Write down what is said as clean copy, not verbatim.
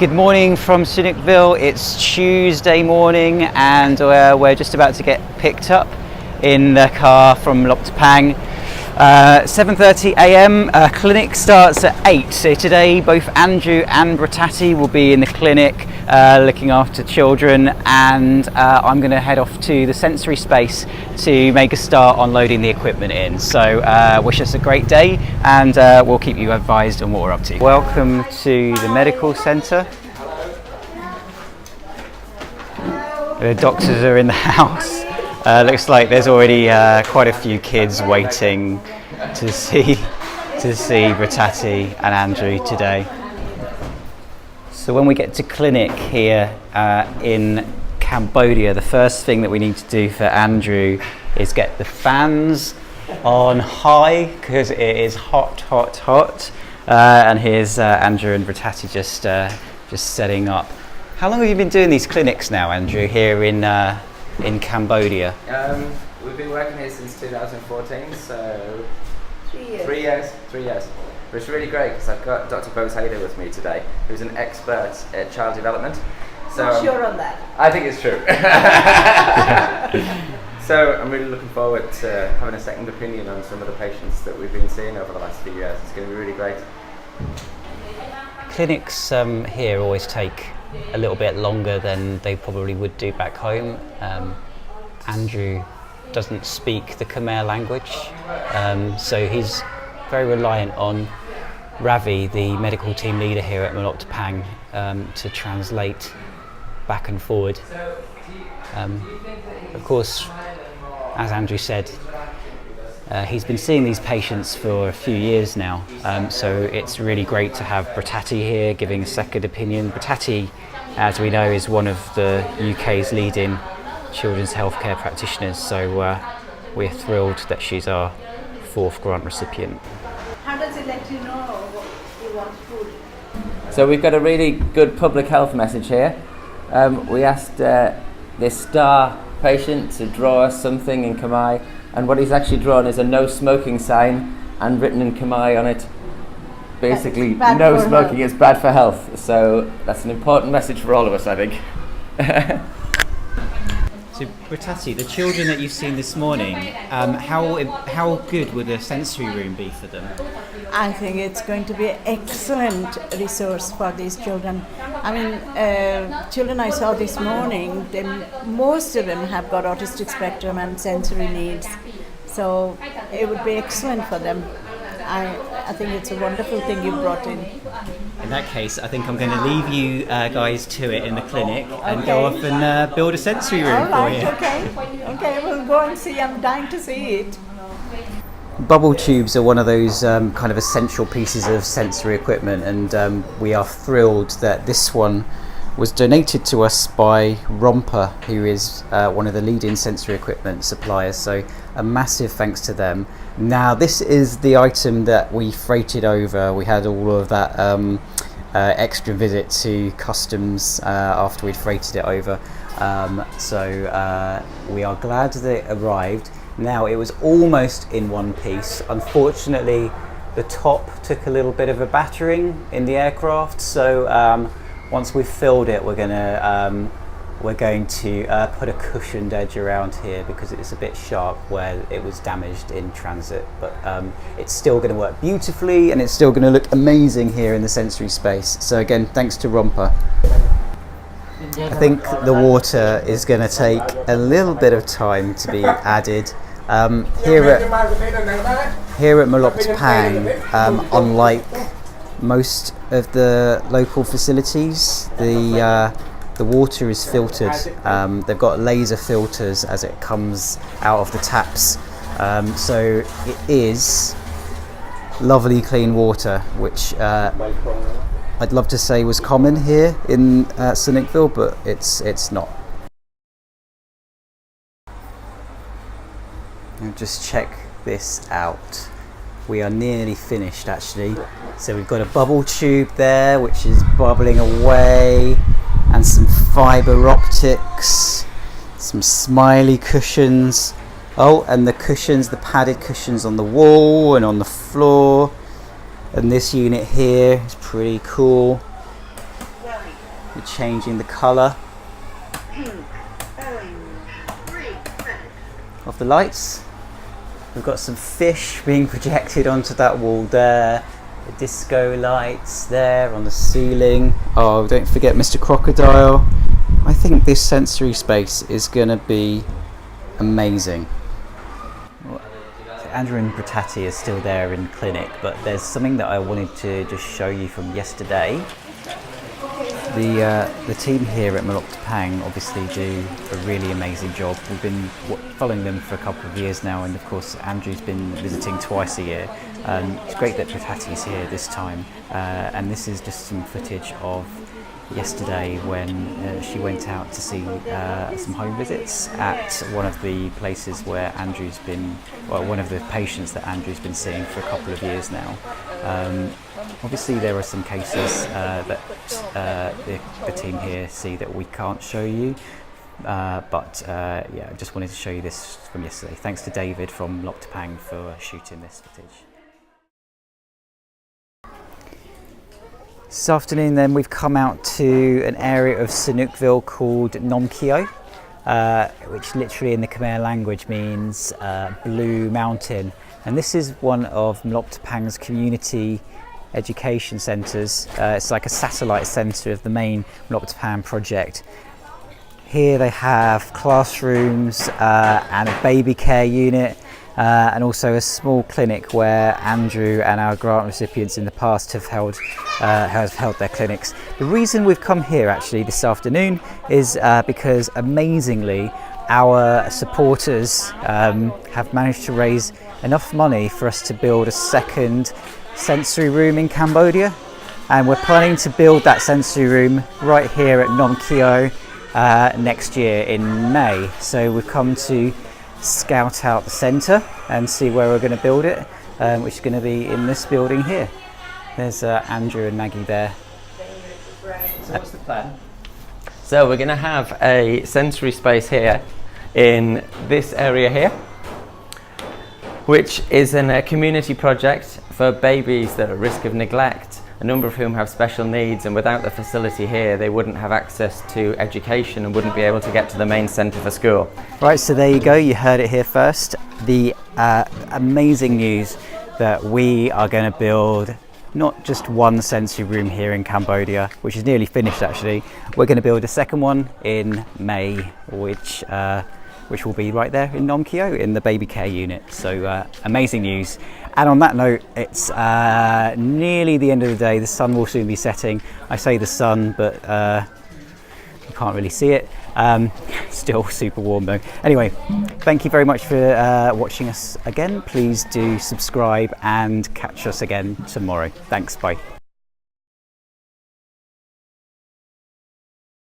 Good morning from Sunnikville. It's Tuesday morning and we're just about to get picked up in the car from Loktapang. 7:30 a.m. Clinic starts at 8. So today both Andrew and Bratati will be in the clinic looking after children, and I'm going to head off to the sensory space to make a start on loading the equipment in. So wish us a great day, and we'll keep you advised on what we're up to. Welcome to the medical centre. The doctors are in the house. Looks like there's already quite a few kids waiting to see Bratati and Andrew today. So when we get to clinic here in Cambodia, the first thing that we need to do for Andrew is get the fans on high because it is hot. And here's Andrew and Bratati just setting up. How long have you been doing these clinics now, Andrew, here in Cambodia? We've been working here since 2014, so 3 years. 3 years. 3 years. But it's really great because I've got Dr. Bozada with me today, who's an expert at child development. So I'm sure on that. I think it's true. So I'm really looking forward to having a second opinion on some of the patients that we've been seeing over the last few years. It's going to be really great. Clinics here always take a little bit longer than they probably would do back home. Andrew doesn't speak the Khmer language, so he's very reliant on Ravi, the medical team leader here at Loktapang, to translate back and forward. Of course, as Andrew said, he's been seeing these patients for a few years now, so it's really great to have Bratati here giving a second opinion. Bratati, as we know, is one of the UK's leading children's healthcare practitioners, so we're thrilled that she's our 4th grant recipient. How does it let you know what you want food? So we've got a really good public health message here. We asked this star patient to draw us something in Khmer, and what he's actually drawn is a no smoking sign, and written in Khmer on it, basically no smoking is bad for health. So that's an important message for all of us, I think. So Bratati, the children that you've seen this morning, how good would a sensory room be for them? I think it's going to be an excellent resource for these children. I mean, children I saw this morning, most of them have got autistic spectrum and sensory needs, so it would be excellent for them. I think it's a wonderful thing you brought in. In that case, I think I'm going to leave you guys to it in the clinic and go off and build a sensory room for you. Okay, we'll go and see. I'm dying to see it. Bubble tubes are one of those kind of essential pieces of sensory equipment, and we are thrilled that this one was donated to us by Romper, who is one of the leading sensory equipment suppliers, so a massive thanks to them. Now this is the item that we freighted over. We had all of that extra visit to customs after we'd freighted it over, so we are glad that it arrived. Now it was almost in one piece. Unfortunately, the top took a little bit of a battering in the aircraft, so once we've filled it, we're going to put a cushioned edge around here because it's a bit sharp where it was damaged in transit. But it's still going to work beautifully, and it's still going to look amazing here in the sensory space. So again, thanks to Romper. I think the water is going to take a little bit of time to be added. Here at Loktapang, unlike most of the local facilities, the water is filtered. They've got laser filters as it comes out of the taps, so it is lovely clean water, which I'd love to say was common here in Sunnikville, but it's not. Now just check this out. We are nearly finished actually. So we've got a bubble tube there which is bubbling away, and some fibre optics, some smiley cushions. Oh, and the cushions, the padded cushions on the wall and on the floor. And this unit here is pretty cool. We're changing the colour of the lights. We've got some fish being projected onto that wall there. The disco lights there on the ceiling. Oh, don't forget Mr. Crocodile. I think this sensory space is going to be amazing. So Andrew and Bratati are still there in clinic, but there's something that I wanted to just show you from yesterday. The team here at Mloptpang obviously do a really amazing job. We've been following them for a couple of years now, and of course Andrew's been visiting twice a year. It's great that Bratati's here this time, and this is just some footage of yesterday when she went out to see some home visits at one of the places where Andrew's been, well, one of the patients that Andrew's been seeing for a couple of years now. Obviously there are some cases that the team here see that we can't show you, but yeah, I just wanted to show you this from yesterday. Thanks to David from Mloptpang for shooting this footage. This afternoon then we've come out to an area of Sanukville called Nomkio, which literally in the Khmer language means Blue Mountain. And this is one of Mloptpang's community education centres. It's like a satellite centre of the main Mloptpang project. Here they have classrooms and a baby care unit, and also a small clinic where Andrew and our grant recipients in the past have held their clinics. The reason we've come here actually this afternoon is because amazingly our supporters have managed to raise enough money for us to build a second sensory room in Cambodia, and we're planning to build that sensory room right here at Nom Kio next year in May. So we've come to scout out the centre and see where we're going to build it, which is going to be in this building here. There's Andrew and Maggie there. So what's the plan? So we're going to have a sensory space here in this area here, which is a community project for babies that are at risk of neglect, a number of whom have special needs, and without the facility here they wouldn't have access to education and wouldn't be able to get to the main centre for school. Right, so there you go, you heard it here first. The amazing news that we are going to build not just one sensory room here in Cambodia, which is nearly finished actually. We're going to build a second one in May, which will be right there in Nom Kio in the baby care unit. So amazing news. And on that note, it's nearly the end of the day. The sun will soon be setting. I say the sun, but you can't really see it. Still super warm though. Anyway, thank you very much for watching us again. Please do subscribe and catch us again tomorrow. Thanks, bye.